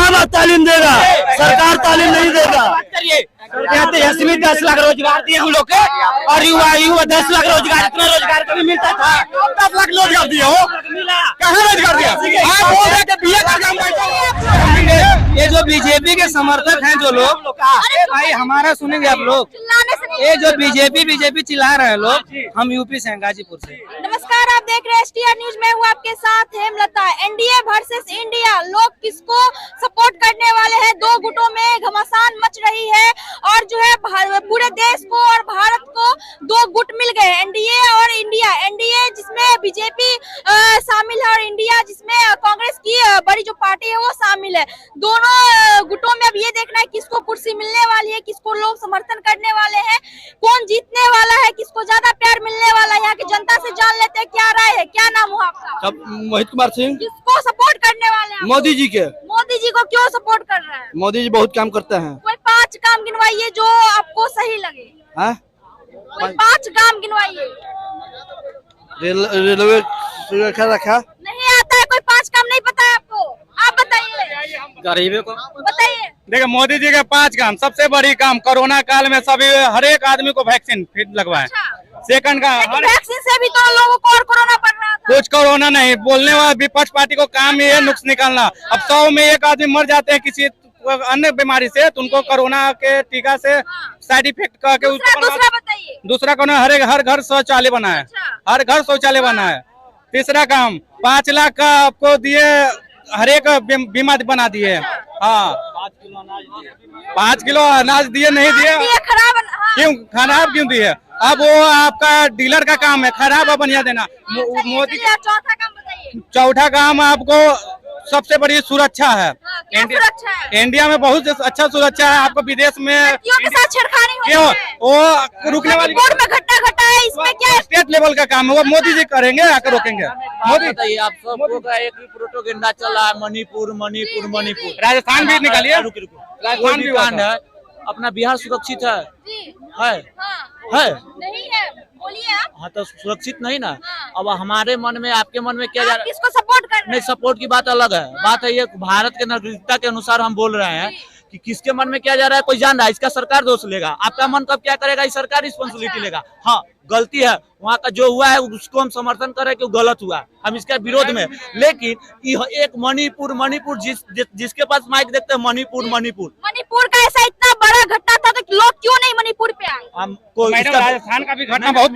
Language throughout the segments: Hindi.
कहाँ तालीम देगा, सरकार तालीम नहीं देगा। कहते हैं 10 लाख रोजगार दिए हम लोग के, और युवा 10 लाख रोजगार, इतना रोजगार कभी मिलता था? 10 लाख रोजगार दिया हो, कहाँ रोजगार दिया? आप बोल रहे थे बीए का काम। ये जो बीजेपी के समर्थक हैं जो लोग, भाई हमारा सुनेंगे आप लोग, ये जो बीजेपी चिल्ला रहे हैं लोग, हम यूपी से हैं, गाजीपुर से। नमस्कार, आप देख रहे हैं STR न्यूज में हूँ आपके साथ हेमलता। एनडीए वर्सेस इंडिया, लोग किसको सपोर्ट करने वाले हैं? दो गुटों में घमासान मच रही है और जो है पूरे देश को और भारत को दो गुट मिल गए, एनडीए और इंडिया। एनडीए जिसमें बीजेपी शामिल है और इंडिया जिसमें कांग्रेस की बड़ी जो पार्टी है वो शामिल है। दोनों गुटों में अब ये देखना है किसको कुर्सी मिलने वाली है, किसको लोग समर्थन करने वाले हैं, कौन जीतने वाला है, किसको ज्यादा प्यार मिलने वाला है। यहाँ की जनता से जान लेते हैं क्या राय है। क्या नाम हुआ आपका? मोहित कुमार सिंह। किसको सपोर्ट करने वाले हैं? मोदी जी के। मोदी जी को क्यों सपोर्ट कर रहे हैं? मोदी जी बहुत काम करते हैं। कोई 5 काम गिनवाइए जो आपको सही लगे। हाँ? कोई 5 काम गिनवाइए। रेलवे सुरक्षा रखा नहीं आता है, कोई 5 काम नहीं पता है आपको? आप बताइए, गरीबों को बताइए। देखिए, मोदी जी के 5 काम, सबसे बड़ी काम कोरोना काल में सभी हर एक आदमी को वैक्सीन फिट लगवाए। सेकंड का वैक्सीन से भी तो लोगों को और कोरोना पड़ रहा था। कुछ कोरोना नहीं, बोलने वाला विपक्ष पार्टी को काम ये है नुक्स निकालना। अब 100 में 1 आदमी मर जाते हैं किसी अन्य बीमारी से, तो उनको कोरोना के टीका से साइड इफेक्ट करके। दूसरा बताइए। दूसरा कौन है? हर घर शौचालय बना है, हर घर शौचालय बना है। तीसरा काम 5 लाख का आपको दिए, हर एक बीमा बना दिए। हाँ, 5 किलो अनाज दिए, नहीं दिए क्यों? खराब क्यों दिए? अब वो आपका डीलर का काम है खराब बनिया देना। मोदी चौथा काम बताइए। चौथा काम आपको सबसे बड़ी सुरक्षा है। सुरक्षा है? इंडिया में बहुत अच्छा सुरक्षा है। आपको विदेश में के साथ छेड़खानी हो क्यों? वो रुकने वाली बोर्ड में घटा है, इसमें क्या है? स्टेट लेवल का काम है, वो मोदी जी करेंगे, आकर रोकेंगे। मोदी बताइए, आप सबको का एक ही प्रोपेगेंडा चल रहा है, मणिपुर मणिपुर मणिपुर। राजस्थान भी निकालिए, राजस्थान भी कांड है। अपना बिहार सुरक्षित है? है नहीं है, बोलिए आप। हाँ, तो सुरक्षित नहीं ना। अब हमारे मन में, आपके मन में क्या जा रहा है? किसको सपोर्ट कर रहे हैं? नहीं, सपोर्ट की बात अलग है। बात है ये भारत के नागरिकता के अनुसार हम बोल रहे हैं कि किसके मन में क्या जा रहा है कोई जान रहा है। इसका सरकार दोष लेगा, आपका मन कब क्या करेगा, इस सरकार रिस्पॉन्सिबिलिटी लेगा। हाँ, गलती है वहाँ का जो हुआ है उसको हम समर्थन करें कि गलत हुआ, हम इसके विरोध में। लेकिन एक मणिपुर जिसके पास माइक देखते हैं, मणिपुर का ऐसा इतना बड़ा घटना था तो लोग क्यों नहीं मणिपुर पे आए? राजस्थान का भी घटना बहुत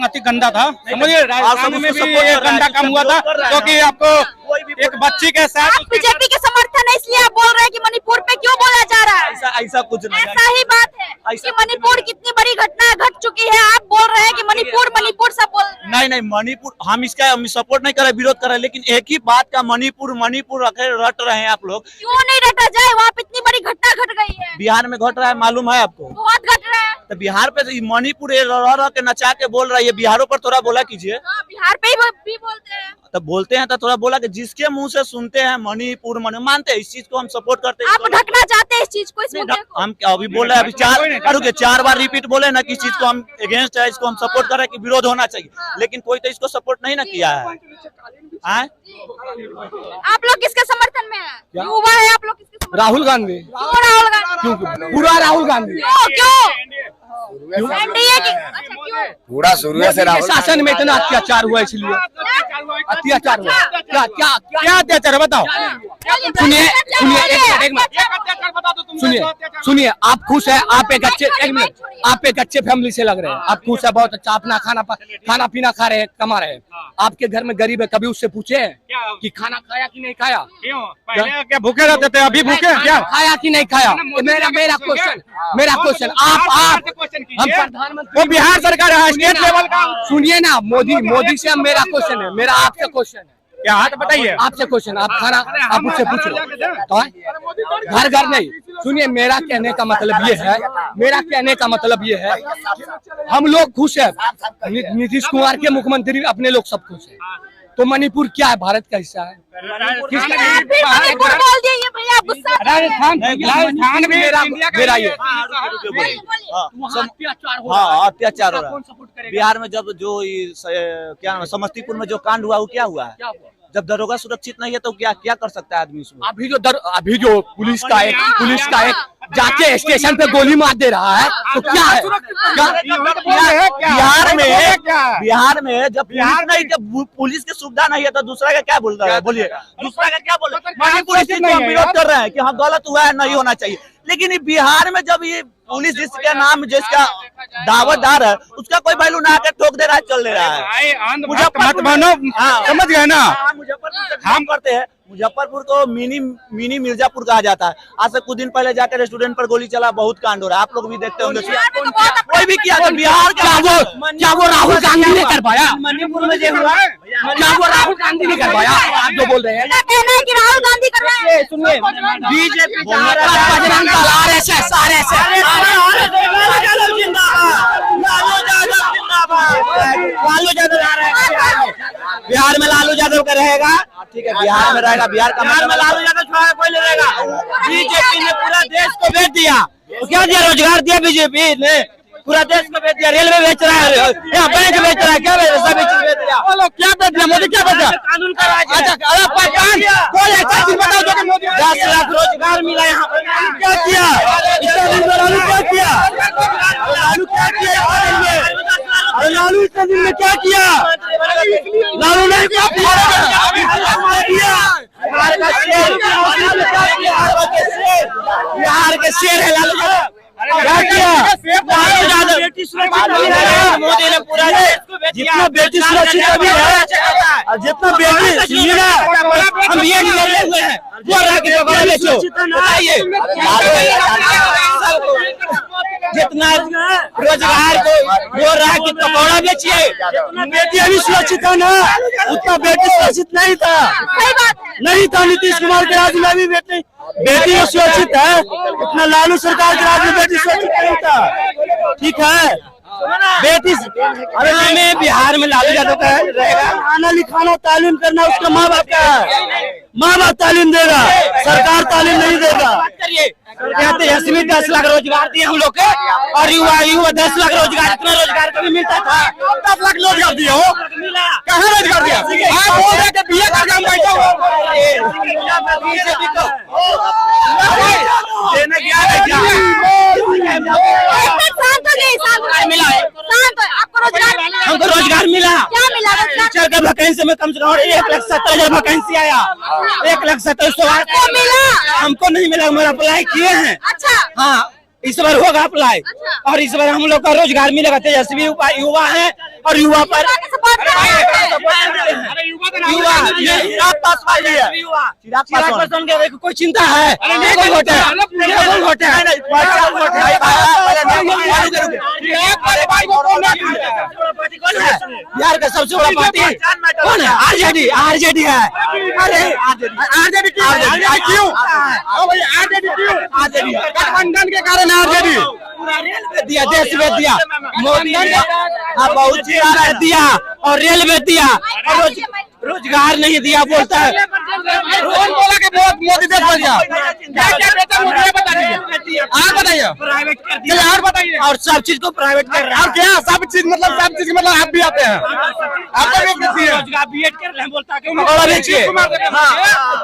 अति गंदा था। समझिए, राजस्थान में भी एक गंदा काम हुआ था, क्योंकि आपको एक बच्ची के साथ बीजेपी के समर्थन है इसलिए आप बोल रहे हैं कि मणिपुर पे क्यों बोला जा रहा है? ऐसा कुछ नहीं। ऐसा ही बात है कि मणिपुर कितनी बड़ी घटना घट चुकी है, आप बोल रहे हैं कि मणिपुर सब बोल रहे हैं। नहीं, मणिपुर हम सपोर्ट नहीं कर रहे, विरोध कर रहे, लेकिन एक ही बात का मणिपुर रट रहे हैं आप लोग। क्यों नहीं रटा जाए? वहाँ पे इतनी बड़ी घटना घट गई है। बिहार में घट रहा है, मालूम है आपको? बहुत घट रहा है। तो बिहार पे मणिपुर रह के नचा के बोल रहा है, ये बिहारों पर थोड़ा बोला कीजिए। बिहार पे भी बोलते हैं। तो बोलते हैं तो थोड़ा बोला कि जिसके मुंह से सुनते हैं मणिपुर मानते हैं, इस चीज को हम सपोर्ट करते हैं। आप ढकना चाहते हैं इस चीज को, इस मुद्दे को? हम अभी बोल रहे हैं, अभी 4 बार रिपीट बोले ना कि इस चीज को हम अगेंस्ट है, इसको हम सपोर्ट कर रहे हैं कि विरोध होना चाहिए, लेकिन कोई तो इसको सपोर्ट नहीं ना किया है। आप लोग किसके समर्थन में है? युवा है आप लोग किसके समर्थन? राहुल गांधी। क्यों राहुल गांधी? पूरा राहुल गांधी। क्यों? एनडीए की? अच्छा, क्यों? पूरा शुरू से राहुल शासन में इतना अत्याचार हुआ, इसलिए अत्याचार हुआ। क्या अत्याचार है बताओ? सुनिए, आप खुश है? आप एक अच्छे फैमिली से लग रहे हैं, आप खुश है, बहुत अच्छा अपना खाना पीना खा रहे हैं, कमा रहे हैं। आपके घर में गरीब है, कभी उससे पूछे कि खाना खाया कि नहीं खाया? पहले क्या भूखे रहते थे, अभी भूखे क्या? खाया कि नहीं खाया? मेरा क्वेश्चन आप हम प्रधानमंत्री, वो बिहार सरकार है, स्टेट लेवल का। सुनिए ना, मोदी से मेरा क्वेश्चन है, मेरा आपसे क्वेश्चन है। क्या हाथ बताइए? आपसे क्वेश्चन, आप खाना आप उससे पूछो तो घर नहीं। सुनिए, मेरा कहने का मतलब ये है, हम लोग खुश है, नीतीश कुमार के मुख्यमंत्री, अपने लोग सब खुश है। तो मणिपुर क्या है? भारत का हिस्सा है। राजस्थान भी मेरा ये अत्याचार हो रहा है। बिहार में जब जो क्या समस्तीपुर में जो कांड हुआ, वो क्या हुआ है? जब दरोगा सुरक्षित नहीं है तो क्या क्या कर सकता है आदमी उसमें? अभी जो पुलिस का एक जाके स्टेशन पे गोली मार दे रहा है तो क्या है? बिहार में जब पुलिस नहीं, जब पुलिस की सुविधा नहीं है तो दूसरा का क्या बोल रहा है? बोलिए, दूसरा का क्या बोल रहा है? पुलिस को हम विरोध कर रहे हैं कि हाँ गलत हुआ है, नहीं होना चाहिए, लेकिन ये बिहार में जब ये पुलिस जिसका नाम जिसका दावतदार है उसका कोई वैल्यू ना आकर ठोक दे रहा है, चल दे रहा है। समझ गए ना? मुजफ्फरपुर हम करते हैं, मुजफ्फरपुर को मिनी मिर्जापुर कहा जाता है। आज से कुछ दिन पहले जाकर रेस्टोरेंट पर गोली चला, बहुत कांड हो रहा है, आप लोग भी देखते होंगे। कोई भी किया बिहार क्या वो राहुल गांधी ने कर पाया? मणिपुर में जो हुआ क्या वो राहुल गांधी ने कर पाया? आप जो बोल रहे हैं कहना है कि राहुल गांधी कर रहे हैं। सुनिए, बीजेपी बजरंग दल, आरएसएस लालू यादव आ रहे हैं बिहार में, लालू यादव का रहेगा, ठीक है, बिहार में रहेगा, बिहार में लालू यादव छोड़ा कोई नहीं रहेगा। बीजेपी ने पूरा देश को बेच दिया, क्या दिया? रोजगार दिया बीजेपी ने, पूरा देश को बेच दिया। रेलवे बेच रहा है, यहाँ बैंक बेच रहा है, क्या बेच रहा है? सभी चीज बेच दिया। क्या बेच दिया मोदी? क्या बेच दिया? कानून का राज है। अच्छा, अरे पहचान कोई ऐसा चीज बताओ जो कि मोदी 10 लाख रोजगार मिला यहाँ पर। क्या किया? इतना दिन में लालू क्या किया? लालू क्या किया? अरे लालू इतने दिन में क्या किया? लालू ने क्या किया? बिहार के शेर है लालू यादव। क्या किया? लालू यादव मोदी ने पूरा जितना बेटी सुरक्षित अभी है, जितना बेटी सुनिए ना, हम ये निकले हुए हैं, वो रहा कि पकड़ा बेचो, बताइए जितना रोजगार को वो रहा कि पकौड़ा बेचिए। बेटी अभी सुरक्षित है ना, उतना बेटी सुरक्षित नहीं था, नहीं था। नीतीश कुमार के राज में भी बेटी सुरक्षित है, उतना लालू सरकार के राज में बेटी सुरक्षित नहीं था, ठीक है। बेटी अरे हमें बिहार में लालू यादव का रहेगा, खाना लिखाना तालीम करना उसका माँ बाप का है, माँ बाप तालीम देगा, सरकार तालीम नहीं देगा। कहते हैं 10 लाख रोजगार दिए हम लोग के, और युवा 10 लाख रोजगार, इतना रोजगार कभी मिलता था? 10 लाख रोजगार दिया हो, कहाँ रोजगार दिया? आप बोल रहे थे बीए का काम बैठा हो, देने क्या है क्या मिला है, आपको रोजगार मिला? हमको रोजगार मिला। क्या मिला? टीचर का वैकेंसी में कम से कम 1,70,000 वैकेंसी आया, 1,70,000 मिला। हमको नहीं मिला, हमारा अप्लाई किए हैं। अच्छा, हाँ, इस बार होगा अप्लाई, और इस बार हम लोग का रोजगार मिलेगा। तेजस्वी युवा है, और युवा पर चिराग पासवान है, चिराग पासवान के कोई चिंता है? वोट है बिहार का सबसे बड़ा पार्टी कौन है? आरजेडी है। अरे आरजेडी क्यों? गठबंधन के कारण आरजेडी पूरा रेल में दिया, देश में दिया, मोदी ने बहुत चीज दिया, और रेल में दिया, और रोजगार नहीं दिया, बोलता है। कौन बोला कि बहुत मोदी देश बन गया? क्या बेटा मोदी ने बता दिया? आप बताइए, प्राइवेट कर दिया, और बताइए, और सब चीज को प्राइवेट कर रहा है। क्या सब चीज मतलब आप भी आते हैं, आपको भी करती है रोजगार, बीएड कर रहे हैं, बोलता है पकौड़ा बेचिए।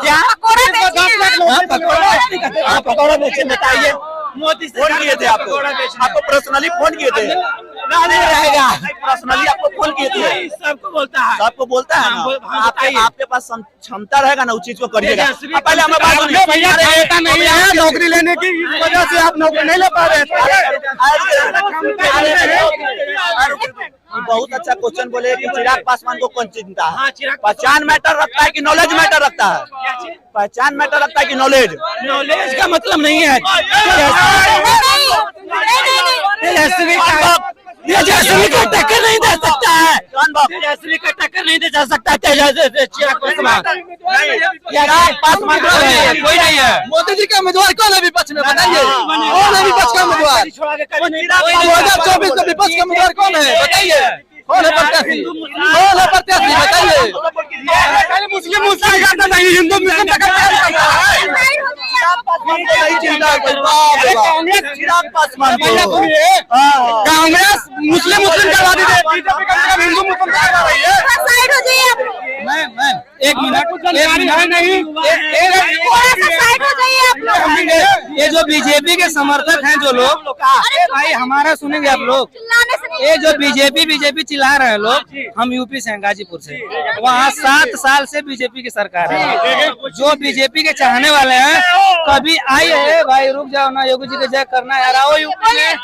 क्या पकौड़ा बेचिए? बताइए, मोदी से फोन किए थे आपको पर्सनली फोन किए थे? नहीं रहेगा, पर्सनली आपको फोन किए थे? सबको बोलता है ना, आपके पास क्षमता रहेगा ना, उस चीज को करिएगा। पहले हमें बात सुनिए भैया, नहीं है नौकरी लेने की वजह से आप नौकरी नहीं ले पा रहे। बहुत अच्छा क्वेश्चन बोले कि चिराग पासवान को कौन चिंता है? पहचान मैटर रखता है कि नॉलेज मैटर रखता है? पहचान मैटर रखता है कि नॉलेज? नॉलेज का मतलब नहीं है तेजस्वी को टक्कर नहीं दे सकता है, तेजस्वी को टक्कर नहीं दे जा सकता है चिराग पासवान। कोई नहीं है। मोदी जी का उम्मीदवार कौन है विपक्ष में? बताइए, कौन है विपक्ष का उम्मीदवार? 2024 का विपक्ष का उम्मीदवार कौन है? बताइए, कौन है प्रत्याशी? बताइए। मुस्लिम करता नहीं, हिंदू मुस्लिम कांग्रेस मुस्लिम करवा दी, बीजेपी हिंदू मुस्लिम करवा रही है। साइड हो जाइए। मैम 1 मिनट, प्रदर्शनकारी है नहीं। थोड़ा सा साइड हो जाइए आप लोग। ये जो बीजेपी के समर्थक हैं जो लोग, भाई हमारा सुनेंगे आप लोग। चिल्लाने से नहीं। ये जो बीजेपी चिल्ला रहे हैं लोग, हम यूपी से हैं, गाजीपुर से। वहाँ 7 साल से बीजेपी की सरकार है। जो बीजेपी के चाहने वाले हैं, कभी आई है भाई, रुक जाओ ना, योगी जी के जय करना है यार, आओ यूपी में,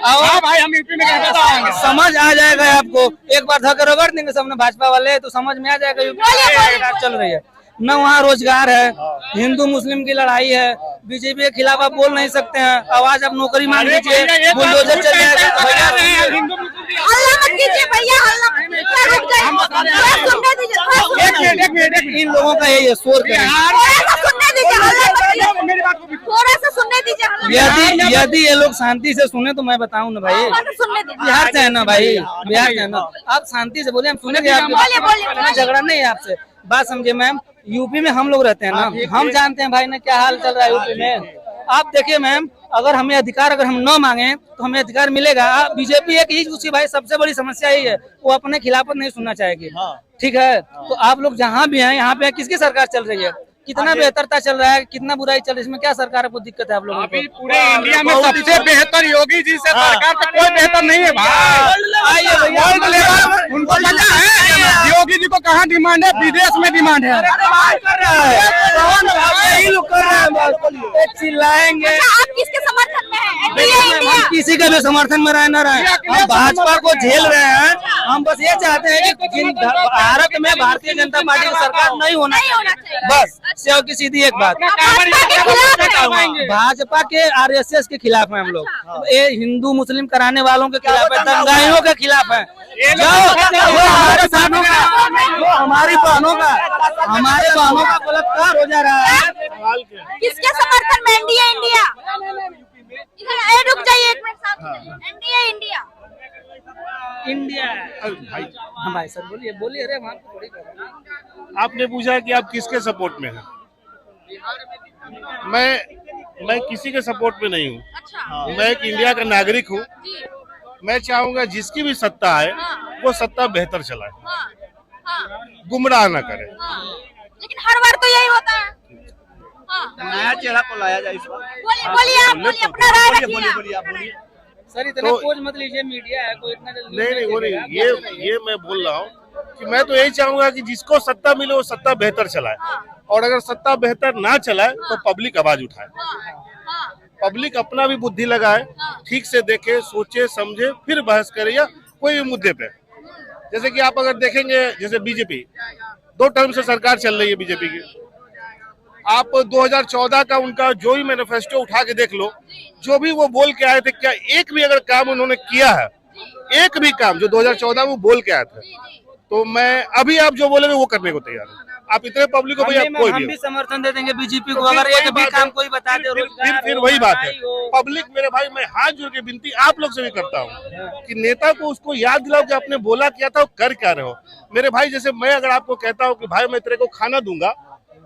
आओ भाई, हम यूपी में कैसे समझ आ जाएगा आपको। एक बार धक्के रगड़ देंगे सबने भाजपा वाले, तो समझ में आ जाएगा यूपी चल रही है न। वहाँ रोजगार है, हिंदू मुस्लिम की लड़ाई है, बीजेपी के खिलाफ आप बोल नहीं सकते हैं। आवाज आप नौकरी मांग लीजिए, बुलडोजर चल जाएगा। हल्ला मत कीजिए भैया, हल्ला मत कीजिए, रुक जाइए, थोड़ा सुनने दीजिए, थोड़ा सुनने दीजिए। इन लोगों का यही शोर है। थोड़ा सा सुनने दीजिए, हल्ला मत कीजिए, थोड़ा सा सुनने दीजिए, हल्ला यदि ये लोग शांति से सुने तो मैं बताऊं ना भाई, थोड़ा सा सुनने दीजिए। बिहार से है ना भाई, बिहार से है ना। आप शांति से बोले, हम सुनेंगे आपकी बोलिए, बात। बोलिए। झगड़ा नहीं है आपसे, बात समझे मैम। यूपी में हम लोग रहते हैं ना, हम जानते हैं भाई ना क्या हाल चल रहा है यूपी में। आप देखिए मैम, अगर हमें अधिकार अगर हम न मांगे तो हमें अधिकार मिलेगा। बीजेपी एक ही उसकी भाई सबसे बड़ी समस्या यही है, वो अपने खिलाफत नहीं सुनना चाहेगी। ठीक है, तो आप लोग जहाँ भी हैं, यहाँ पे किसकी सरकार चल रही है, कितना बेहतरता चल रहा है, कितना बुराई चल रही है, इसमें क्या सरकार को दिक्कत है आप लोगों को? पूरे इंडिया में सबसे बेहतर योगी जी से सरकार तो कोई बेहतर नहीं है भाई। आइए भैया, उनको पता है योगी जी को कहाँ डिमांड है, विदेश में डिमांड है। चिल्लाएंगे। अच्छा, आप किसके समर्थन में हैं? NDA India. हम किसी के भी समर्थन में रहना रहे, हम भाजपा को झेल रहे हैं। हम बस ये चाहते हैं कि भारत में भारतीय जनता पार्टी की सरकार नहीं होना चाहिए, बस सेव की सीधी एक बात। भाजपा के आरएसएस के खिलाफ है हम लोग, ये हिंदू मुस्लिम कराने वालों के खिलाफ है, दंगाइयों के खिलाफ है। जो हमारे बहनों का, जो हमारी बहनों का, हमारे बहनों का बलात्कार हो जा रहा है। किसके समर्थन में? NDA India. इधर रुक जाइए एक मिनट, साथ हो जाइए। NDA India. इंडिया हाँ भाई सर, बोलिए बोलिए। अरे वहाँ थोड़ी आपने पूछा कि आप किसके सपोर्ट में हैं? मैं किसी के सपोर्ट में नहीं हूँ। अच्छा। मैं एक इंडिया का नागरिक हूँ। जी। मैं चाहूंगा जिसकी भी सत्ता है वो सत्ता बेहतर चलाए, हाँ, हाँ, गुमराह न करे। हाँ। लेकिन हर बार तो यही होता है। हाँ। नया चेहरा को लाया जाए इस बार। बोलिए बोलिए, आप बोलिए, अपना राय रखिए आप। सर इतना तो- पोज मत लीजिए, मीडिया है, कोई इतना जल्दी नहीं वो नहीं, ये मैं बोल रहा हूँ कि मैं तो यही चाहूंगा कि जिसको सत्ता मिले वो सत्ता बेहतर चलाए, और अगर सत्ता बेहतर ना चलाए तो पब्लिक आवाज उठाए, पब्लिक अपना भी बुद्धि लगाए, ठीक से देखे, सोचे समझे, फिर बहस करे या कोई भी मुद्दे पे। जैसे कि आप अगर देखेंगे, जैसे बीजेपी 2 टर्म से सरकार चल रही है बीजेपी की। आप 2014 का उनका जो भी मैनिफेस्टो उठा के देख लो, जो भी वो बोल के आए थे, क्या एक भी अगर काम उन्होंने किया है, एक भी काम जो 2014 में वो बोल के आए थे, तो मैं अभी आप जो बोलेंगे वो करने को तैयार हूँ। आप इतने पब्लिक को भैया कोई हम भी भी समर्थन दे देंगे बीजेपी को, तो अगर फिर एक वही भी बात काम है। कोई बता दे। फिर वही बात है, पब्लिक मेरे भाई, मैं हाथ जोड़ के विनती आप लोग से भी करता हूँ कि नेता को उसको याद दिलाओ कि आपने बोला क्या था, कर क्या रहे हो। मेरे भाई जैसे मैं अगर आपको कहता हूँ कि भाई मैं तेरे को खाना दूंगा,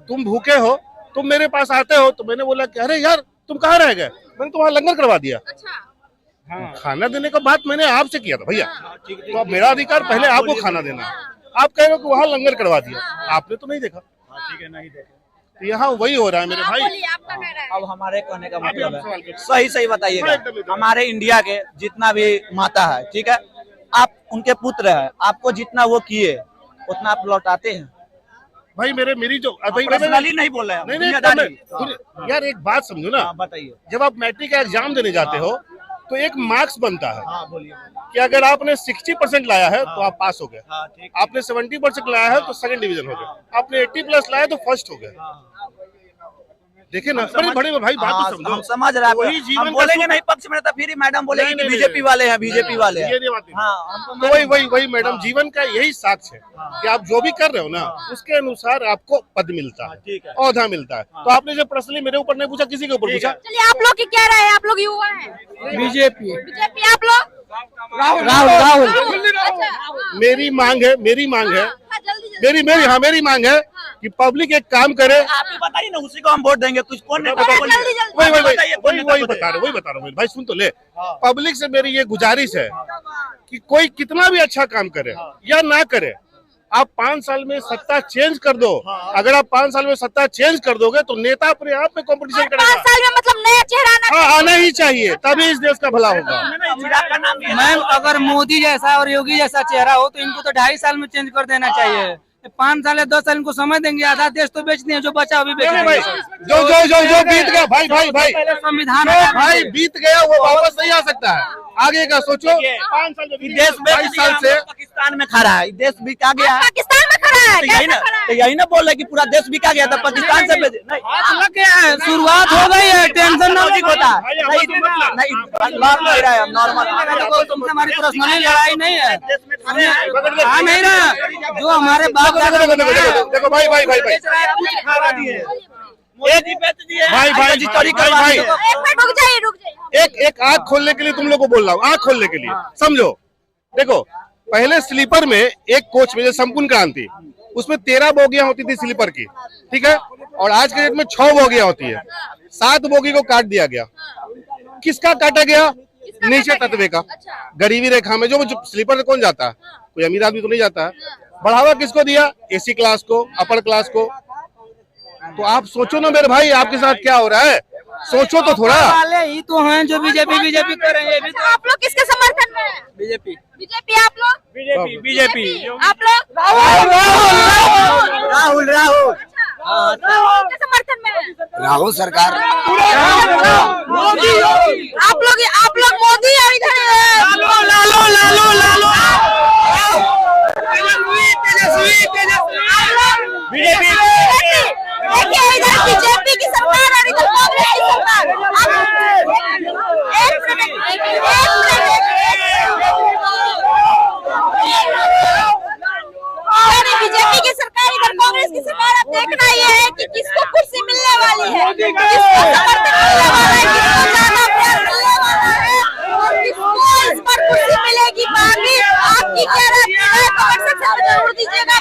तुम भूखे हो, तुम मेरे पास आते हो, तो मैंने बोला कि अरे यार तुम कहाँ रह गए, मैंने तुम्हारा लंगर करवा दिया। खाना देने का बात मैंने आपसे किया था भैया, तो अब मेरा अधिकार पहले आपको खाना देना है। आप कह रहे हो कि वहाँ लंगर करवा दिया, आपने तो नहीं देखा। तो यहाँ वही हो रहा है मेरे भाई। अब हमारे कहने का मतलब है, सही सही बताइएगा, हमारे इंडिया के जितना भी माता है, ठीक है, आप उनके पुत्र है, आपको जितना वो किए उतना आप लौटाते हैं। भाई मेरी जो भाई पर्सनली नहीं बोल रहे हैं, नहीं दुनियादारी। यार एक बात समझो ना, बताइए। जब आप मैट्रिक का एग्जाम देने जाते हो तो एक मार्क्स बनता है हाँ बोलिए। कि अगर आपने 60% लाया है तो आप पास हो गए, हाँ ठीक। आपने 70% लाया है तो सेकंड डिवीजन हो गए, आपने 80+ लाया तो फर्स्ट हो गए। देखिए ना, बड़े बड़े भाई बात तो समझो। हम समझ रहे वही हैं, जीवन हम का बोलेंगे सुख- नहीं पक्ष में, तो फिर ही मैडम बोलेगी नहीं, कि नहीं, बीजेपी वाले हैं, बीजेपी वाले हैं। ये नहीं बात नहीं। हाँ, तो वही मैडम, जीवन का यही साक्ष्य है कि आप जो भी कर रहे हो ना, उसके अनुसार आपको पद मिलता है, ठीक है। औहदा मिलता है। तो आपने जब पर्सनली मेरे ऊपर नहीं पूछा, किसी के ऊपर पूछा। चलिए, आप लोग की क्या राय है? आप लोग युवा हैं, बीजेपी बीजेपी। आप लोग राहुल अच्छा, मेरी मांग है मेरी मांग है कि पब्लिक एक काम करे। आप ही बताइए ना, उसी को हम वोट देंगे, कुछ कौन नहीं बताओ, बोलिए। जल्दी, जल्दी। वही बताइए, कौन नेता को बता रहा हूँ भाई, सुन तो ले। पब्लिक से मेरी ये गुजारिश है कि कोई कितना भी अच्छा काम करे या ना करे, आप 5 साल में सत्ता चेंज कर दो। अगर आप 5 साल में सत्ता चेंज कर दोगे तो नेता अपने आप में कंपटीशन 5 करेगा। साल में मतलब नया चेहरा आना हाँ, आना ही चाहिए, तभी इस देश का भला होगा। मैम अगर मोदी जैसा और योगी जैसा चेहरा हो तो इनको तो 2.5 साल में चेंज कर देना चाहिए। 5 साल या 10 साल इनको समय देंगे, आधा देश तो बेच दिए, जो बचा अभी बेच नहीं देंगे। भाई, जो बीत गया भाई संविधान जो भाई बीत गया वो वापस नहीं आ सकता है। आगे का सोचो। 5 साल देश 22 साल से पाकिस्तान में खड़ा है, देश बिका गया है। पाकिस्तान में खड़ा है, तो यही ना, तो यही ना बोल रहे कि पूरा देश बिका गया था, पाकिस्तान से शुरुआत हो गई है, टेंशन ना लॉजिक होता है। नहीं नॉर्मल रहा है, नॉर्मल। तुमसे हमारी पर्सनली लड़ाई नहीं है, आ नहीं रहा जो हमारे बाप दादा देखो भाई रुक जाइए। एक आँख खोलने के लिए तुम लोग को बोल रहा हूँ, आँख खोलने के लिए समझो। देखो पहले स्लीपर में एक कोच में, संपूर्ण क्रांति, उसमें 13 बोगियां होती थी स्लीपर की, ठीक है, और आज के डेट में 6 बोगियां होती है। 7 बोगी को काट दिया गया। किसका काटा गया? नीचे तत्वे का, गरीबी रेखा में। जो स्लीपर में कौन जाता है? कोई अमीर आदमी तो नहीं जाता है। बढ़ावा किसको दिया? एसी क्लास को, अपर क्लास को। तो आप सोचो ना मेरे भाई, आपके साथ क्या हो रहा है, सोचो तो थोड़ा। वाले ही तो हैं जो बीजेपी कर रहे हैं। आप लोग किसके समर्थन में हैं? बीजेपी आप लोग? बीजेपी आप लोग? राहुल राहुल के समर्थन में हैं? राहुल सरकार। आप लोग मोदी और इधर बीजेपी। देखिए इधर बीजेपी की सरकार और इधर कांग्रेस की सरकार। एक बीजेपी की सरकार इधर कांग्रेस की सरकार। अब देखना ये है कि किसको कुर्सी मिलने वाली है, किसको समर्थन मिलने वाला है, किसको ज्यादा प्यार मिलने वाला है और किसको इस पर कुर्सी मिलेगी। बाकी आपकी क्या राय है कमेंट सेक्शन में जरूर दीजिएगा।